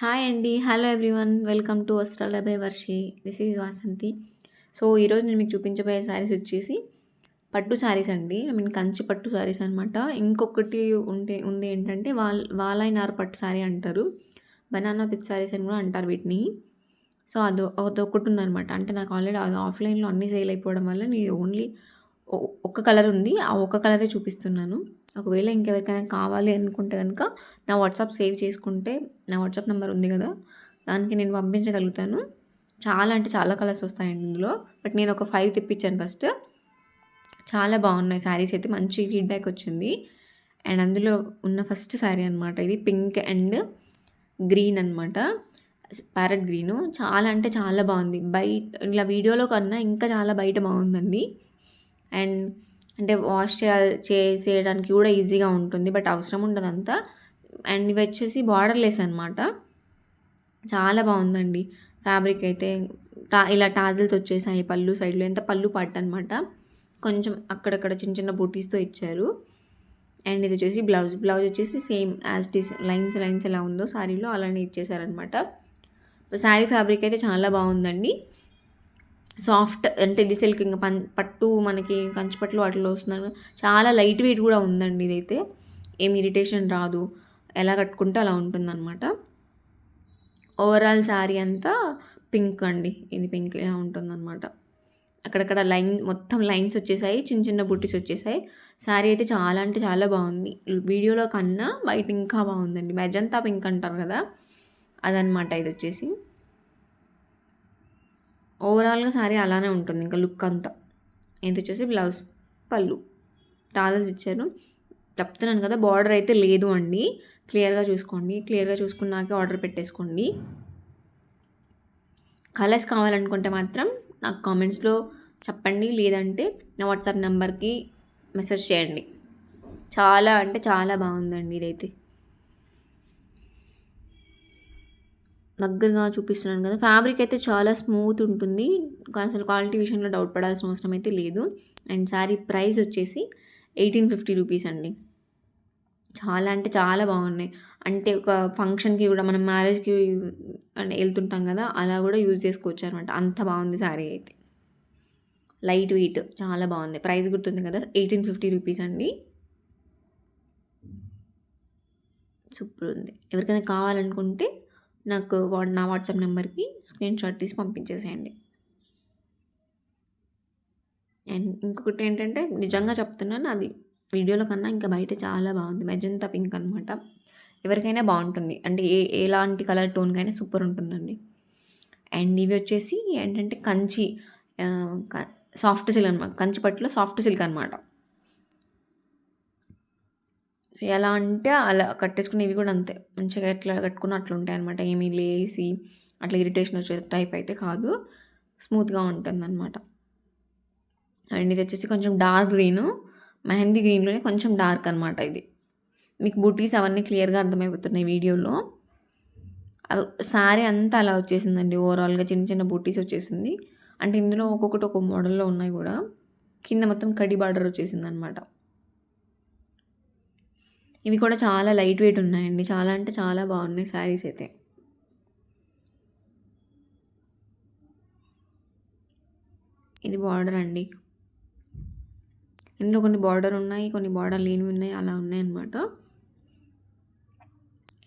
Hi అండి. Hello everyone. Welcome to వస్త్రాల by Varshi. This is Vasanthi. So, ఈరోజు నేను మీకు చూపించబోయే శారీస్ వచ్చేసి పట్టు శారీస్ అండి. కంచి పట్టు శారీస్ అనమాట. ఇంకొకటి ఉంది ఏంటంటే వాలైనార్ పట్టు శారీ అంటారు. బనానా పిచ్ శారీస్ అని కూడా అంటారు వీటిని. సో, అదొకటి ఉందనమాట. అంటే నాకు ఆల్రెడీ అది ఆఫ్‌లైన్‌లో అన్నీ సేల్ అయిపోవడం వల్ల నేను ఓన్లీ ఒక్క కలర్ ఉంది. ఆ ఒక్క కలరే చూపిస్తున్నాను. ఒకవేళ ఇంకెవరికైనా కావాలి అనుకుంటే గనుక నా వాట్సాప్ సేవ్ చేసుకుంటే నా వాట్సాప్ నెంబర్ ఉంది కదా! దానికి నేను పంపించగలుగుతాను. చాలా అంటే చాలా కలర్స్ వస్తాయండి ఇందులో. బట్ నేను ఒక 5 తెప్పించాను ఫస్ట్. చాలా బాగున్నాయి శారీస్ అయితే మంచి ఫీడ్‌బ్యాక్ వచ్చింది. అండ్ అందులో ఉన్న ఫస్ట్ శారీ అనమాట ఇది. పింక్ అండ్ గ్రీన్ అనమాట. Parrot green. చాలా అంటే చాలా బాగుంది. ఇలా వీడియోలో కన్నా ఇంకా చాలా బయట బాగుందండి. అండ్ అంటే వాష్ చేసేయడానికి కూడా ఈజీగా ఉంటుంది. బట్ అవసరం ఉండదంతా. అండ్ ఇవి వచ్చేసి బార్డర్‌లెస్ అనమాట. చాలా బాగుందండి. ఫ్యాబ్రిక్ అయితే ఇలా టాజిల్స్ వచ్చేసాయి పళ్ళు సైడ్‌లో. ఎంత పళ్ళు పార్ట్ అనమాట. కొంచెం అక్కడక్కడ చిన్న చిన్న బూటీస్‌తో ఇచ్చారు. అండ్ ఇది వచ్చేసి బ్లౌజ్. బ్లౌజ్ వచ్చేసి same as it is lines ఎలా ఉందో శారీలో అలానే ఇచ్చేసారనమాట. శారీ ఫ్యాబ్రిక్ అయితే చాలా బాగుందండి. సాఫ్ట్ అంటే ఇది సిల్క్ ఇంక పట్టు మనకి కంచి పట్టులో వాటిలో వస్తుంది. చాలా లైట్ వెయిట్ కూడా ఉందండి ఇదైతే. ఏమి ఇరిటేషన్ రాదు. ఎలా కట్టుకుంటే అలా ఉంటుందన్నమాట. ఓవరాల్ శారీ అంతా పింక్ అండి. ఇది పింక్ ఇలా ఉంటుందన్నమాట. అక్కడక్కడ మొత్తం లైన్స్ వచ్చేసాయి. చిన్న చిన్న బుట్టీస్ వచ్చేసాయి. శారీ అయితే చాలా అంటే చాలా బాగుంది. వీడియోలో కన్నా బయట ఇంకా బాగుందండి. మెజంతా పింక్ అంటారు కదా! అదనమాట ఇది వచ్చేసి. ఓవరాల్‌గా శారీ అలానే ఉంటుంది. ఇంకా లుక్ అంతా. ఇది వచ్చేసి బ్లౌజ్, పళ్ళు. టాజల్స్ ఇచ్చారు. చెప్తున్నాను కదా! బార్డర్ అయితే లేదు అండి. క్లియర్‌గా చూసుకోండి. క్లియర్‌గా చూసుకున్నాకే ఆర్డర్ పెట్టేసుకోండి. కలర్స్ కావాలనుకుంటే మాత్రం నాకు కామెంట్స్‌లో చెప్పండి. లేదంటే నా వాట్సాప్ నెంబర్‌కి మెసేజ్ చేయండి. చాలా అంటే చాలా బాగుందండి ఇదైతే. దగ్గరగా చూపిస్తున్నాను కదా! ఫ్యాబ్రిక్ అయితే చాలా స్మూత్ ఉంటుంది. అసలు క్వాలిటీ విషయంలో డౌట్ పడాల్సిన అవసరం అయితే లేదు. అండ్ శారీ ప్రైస్ వచ్చేసి 1850 రూపీస్ అండి. చాలా అంటే చాలా బాగున్నాయి. అంటే ఒక ఫంక్షన్‌కి కూడా మనం మ్యారేజ్‌కి అంటే వెళ్తుంటాం కదా! అలా కూడా యూజ్ చేసుకోవచ్చు అనమాట. అంత బాగుంది శారీ అయితే. లైట్ వెయిట్ చాలా బాగుంది. ప్రైస్ గుర్తుంది కదా! 1850 రూపీస్ అండి. సూపర్ ఉంది. ఎవరికైనా కావాలనుకుంటే నాకు నా వాట్సాప్ నెంబర్‌కి స్క్రీన్‌షాట్ తీసి పంపించేసేయండి. అండ్ ఇంకొకటి ఏంటంటే నిజంగా చెప్తున్నాను, అది వీడియోలో కన్నా ఇంకా బయట చాలా బాగుంది. మెజంతా పింక్ అనమాట. ఎవరికైనా బాగుంటుంది. అంటే ఎలాంటి కలర్ టోన్‌కైనా సూపర్ ఉంటుందండి. అండ్ ఇవి వచ్చేసి ఏంటంటే కంచి సాఫ్ట్ సిల్క్ అనమాట. కంచి పట్టులో సాఫ్ట్ సిల్క్ అనమాట. ఎలా అంటే అలా కట్టేసుకునేవి కూడా అంతే. మంచిగా ఎట్లా కట్టుకున్నా అట్లా ఉంటాయన్నమాట. ఏమీ లేసి అట్లా ఇరిటేషన్ వచ్చే టైప్ అయితే కాదు. స్మూత్‌గా ఉంటుందన్నమాట. అండ్ ఇది వచ్చేసి కొంచెం డార్క్ గ్రీను. మెహందీ గ్రీన్‌లోనే కొంచెం డార్క్ అనమాట ఇది. మీకు బూటీస్ అవన్నీ క్లియర్‌గా అర్థమైపోతున్నాయి వీడియోలో. శారీ అంతా అలా వచ్చేసిందండి. ఓవరాల్‌గా చిన్న చిన్న బూటీస్ వచ్చేసింది. అంటే ఇందులో ఒక్కొక్కటి ఒక్కో మోడల్‌లో ఉన్నాయి కూడా. కింద మొత్తం కడి బార్డర్ వచ్చేసిందనమాట. ఇవి కూడా చాలా లైట్ వెయిట్ ఉన్నాయండి. చాలా అంటే చాలా బాగున్నాయి శారీస్ అయితే. ఇది బార్డర్ అండి. ఇందులో కొన్ని బార్డర్ ఉన్నాయి. కొన్ని బార్డర్ లేనివి ఉన్నాయి. అలా ఉన్నాయన్నమాట.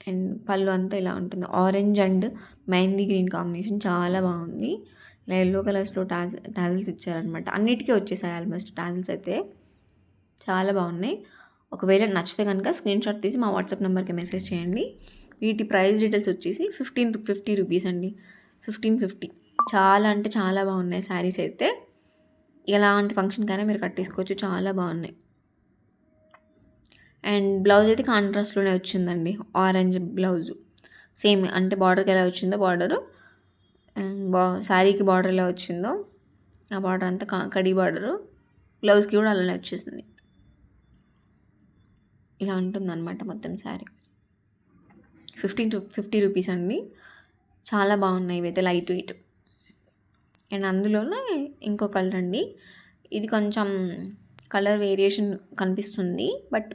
అండ్ పళ్ళు అంతా ఇలా ఉంటుంది. Orange and mehndi green combination చాలా బాగుంది. ఇలా యెల్లో కలర్స్‌లో టాజిల్స్ ఇచ్చారనమాట. అన్నిటికీ వచ్చేసాయి ఆల్మోస్ట్ టాజిల్స్ అయితే. చాలా బాగున్నాయి. ఒకవేళ నచ్చితే కనుక స్క్రీన్‌షాట్ తీసి మా వాట్సాప్ నెంబర్‌కి మెసేజ్ చేయండి. వీటి ప్రైస్ డీటెయిల్స్ వచ్చేసి 1550 రూపీస్ అండి. 1550. చాలా అంటే చాలా బాగున్నాయి శారీస్ అయితే. ఎలాంటి ఫంక్షన్‌కైనా మీరు కట్టేసుకోవచ్చు. చాలా బాగున్నాయి. అండ్ బ్లౌజ్ అయితే కాంట్రాస్ట్‌లోనే వచ్చిందండి. Orange blouse. సేమ్ అంటే బార్డర్‌కి ఎలా వచ్చిందో బార్డరు, అండ్ శారీకి బార్డర్ ఎలా వచ్చిందో ఆ బార్డర్ అంతా కడి బార్డరు. బ్లౌజ్‌కి కూడా అలానే వచ్చేసింది. ఇలా ఉంటుందన్నమాట మొత్తం శారీ. 1550 రూపీస్ అండి. చాలా బాగున్నాయి ఇవైతే లైట్ వెయిట్. అండ్ అందులోనే ఇంకో కలర్ అండి. ఇది కొంచెం కలర్ వేరియేషన్ కనిపిస్తుంది. బట్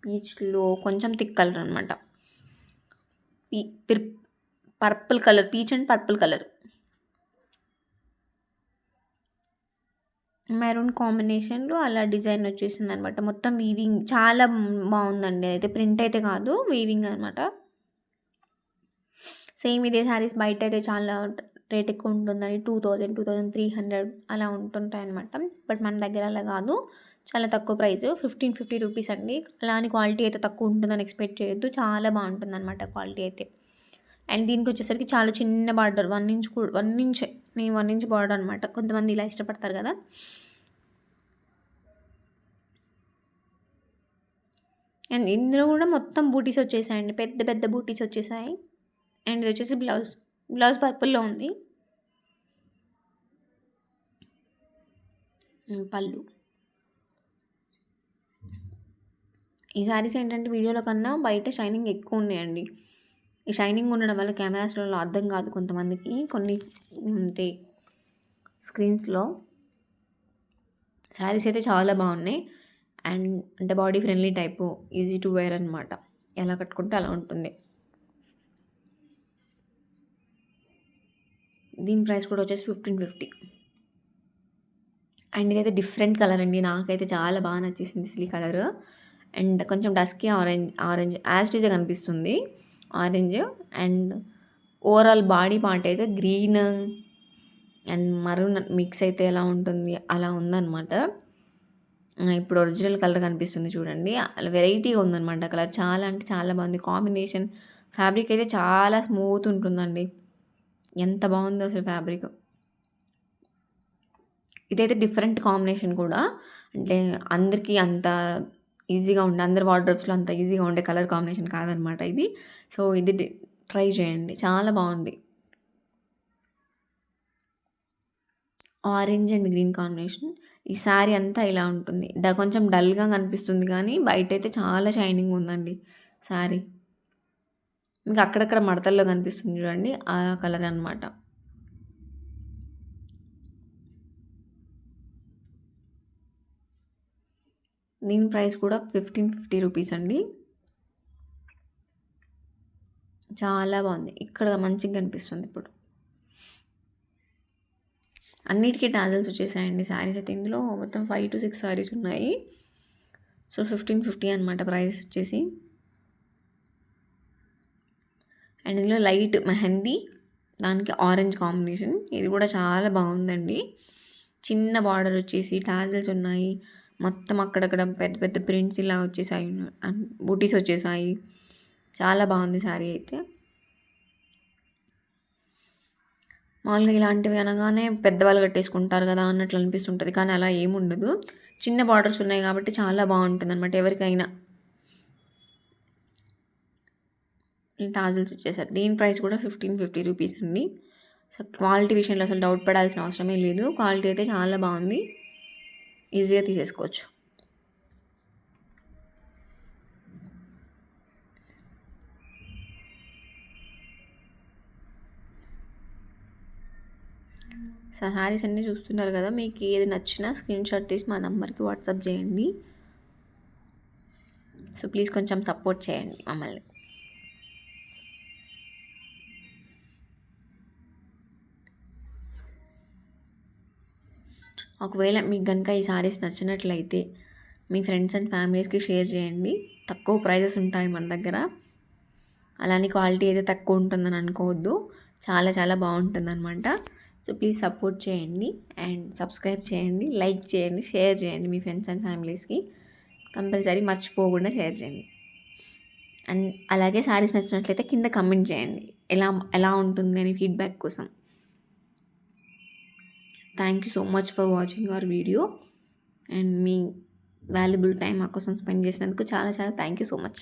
పీచ్‌లో కొంచెం థిక్ కలర్ అనమాట. Purple colour, peach and purple colour, maroon కాంబినేషన్లో అలా డిజైన్ వచ్చేసింది అనమాట. మొత్తం వీవింగ్ చాలా బాగుందండి. అయితే ప్రింట్ అయితే కాదు, వీవింగ్ అనమాట. సేమ్ ఇదే శారీస్ బయట అయితే చాలా రేట్ ఎక్కువ ఉంటుందండి. 2000, 2300 అలా ఉంటుంటాయి అనమాట. బట్ మన దగ్గర అలా కాదు, చాలా తక్కువ ప్రైస్, 1550 రూపీస్ అండి. అలాని క్వాలిటీ అయితే తక్కువ ఉంటుందని ఎక్స్పెక్ట్ చేయొద్దు, చాలా బాగుంటుంది అనమాట క్వాలిటీ అయితే. అండ్ దీనికి వచ్చేసరికి చాలా చిన్న బార్డర్, 1 ఇంచ్ నేను 1 ఇంచ్ బార్డర్ అనమాట. కొంతమంది ఇలా ఇష్టపడతారు కదా. అండ్ ఇందులో కూడా మొత్తం బూటీస్ వచ్చేసాయండి, పెద్ద పెద్ద బూటీస్ వచ్చేసాయి. అండ్ ఇది వచ్చేసి బ్లౌజ్ పర్పుల్లో ఉంది. పళ్ళు. ఈ శారీస్ ఏంటంటే వీడియోలో కన్నా బయట షైనింగ్ ఎక్కువ ఉన్నాయండి. ఈ షైనింగ్ ఉండడం వల్ల కెమెరాస్లలో అర్థం కాదు కొంతమందికి, కొన్ని ఉంటాయి స్క్రీన్స్లో. శారీస్ అయితే చాలా బాగున్నాయి. అండ్ అంటే body friendly type, easy to wear అనమాట. ఎలా కట్టుకుంటే అలా ఉంటుంది. దీని ప్రైస్ కూడా వచ్చేసి 1550. అండ్ ఇదైతే డిఫరెంట్ కలర్ అండి, నాకైతే చాలా బాగా నచ్చేసింది అసలు ఈ కలర్. అండ్ కొంచెం డస్కీ ఆరెంజ్ యాస్టీజే కనిపిస్తుంది, orange. And overall body part అయితే గ్రీన్ అండ్ మరూన్ మిక్స్ అయితే ఎలా ఉంటుంది అలా ఉందన్నమాట. ఇప్పుడు ఒరిజినల్ కలర్ కనిపిస్తుంది చూడండి, అలా వెరైటీగా ఉందన్నమాట కలర్. చాలా అంటే చాలా బాగుంది కాంబినేషన్. ఫ్యాబ్రిక్ అయితే చాలా స్మూత్ ఉంటుందండి, ఎంత బాగుందో అసలు ఫ్యాబ్రిక్. ఇదైతే డిఫరెంట్ కాంబినేషన్ కూడా, అంటే అందరికీ అంత ఈజీగా ఉండే, అందరి వార్డ్రోబ్స్లో అంత ఈజీగా ఉండే కలర్ కాంబినేషన్ కాదనమాట ఇది. సో ఇది ట్రై చేయండి, చాలా బాగుంది. Orange and green combination. ఈ శారీ అంతా ఇలా ఉంటుంది, కొంచెం డల్గా కనిపిస్తుంది కానీ బయట అయితే చాలా షైనింగ్ ఉందండి శారీ. మీకు అక్కడక్కడ మడతల్లో కనిపిస్తుంది చూడండి, ఆ కలర్ అనమాట. దీని ప్రైస్ కూడా 1550 రూపీస్ అండి. చాలా బాగుంది, ఇక్కడ మంచిగా కనిపిస్తుంది. ఇప్పుడు అన్నిటికీ టాజల్స్ వచ్చేసాయండి శారీస్ అయితే. ఇందులో మొత్తం 5 to 6 శారీస్ ఉన్నాయి. సో 1550 అనమాట ప్రైస్ వచ్చేసి. అండ్ ఇందులో లైట్ మెహందీ, దానికి ఆరెంజ్ కాంబినేషన్, ఇది కూడా చాలా బాగుందండి. చిన్న బార్డర్ వచ్చేసి టాజల్స్ ఉన్నాయి, మొత్తం అక్కడక్కడ పెద్ద పెద్ద ప్రింట్స్ ఇలా వచ్చేసాయి, బూటీస్ వచ్చేసాయి. చాలా బాగుంది శారీ అయితే. మామూలుగా ఇలాంటివి అనగానే పెద్దవాళ్ళు కట్టేసుకుంటారు కదా అన్నట్లు అనిపిస్తుంటుంది, కానీ అలా ఏముండదు. చిన్న బార్డర్స్ ఉన్నాయి కాబట్టి చాలా బాగుంటుంది అనమాట ఎవరికైనా. టాజిల్స్ వచ్చేసారు. దీని ప్రైస్ కూడా 1550 రూపీస్ అండి. సో క్వాలిటీ విషయంలో అసలు డౌట్ పడాల్సిన అవసరమే లేదు, క్వాలిటీ అయితే చాలా బాగుంది, ఈజీగా తీసేసుకోవచ్చు. శారీస్ అన్నీ చూస్తున్నారు కదా, మీకు ఏది నచ్చినా స్క్రీన్ షాట్ తీసి మా నెంబర్కి వాట్సాప్ చేయండి. సో ప్లీజ్ కొంచెం సపోర్ట్ చేయండి మమ్మల్ని. ఒకవేళ మీకు కనుక ఈ శారీస్ నచ్చినట్లయితే మీ ఫ్రెండ్స్ అండ్ ఫ్యామిలీస్కి షేర్ చేయండి. తక్కువ ప్రైజెస్ ఉంటాయి మన దగ్గర, అలానే క్వాలిటీ అయితే తక్కువ ఉంటుందని అనుకోవద్దు, చాలా చాలా బాగుంటుందన్నమాట. సో ప్లీజ్ సపోర్ట్ చేయండి అండ్ సబ్స్క్రైబ్ చేయండి, లైక్ చేయండి, షేర్ చేయండి మీ ఫ్రెండ్స్ అండ్ ఫ్యామిలీస్కి. కంపల్సరీ మర్చిపోకుండా షేర్ చేయండి. అండ్ అలాగే శారీస్ నచ్చినట్లయితే కింద కమెంట్ చేయండి ఎలా ఎలా ఉంటుంది అని ఫీడ్బ్యాక్ కోసం. Thank you so much for watching our video. And me valuable time మా కోసం స్పెండ్ చేసినందుకు చాలా చాలా థ్యాంక్ యూ సో మచ్.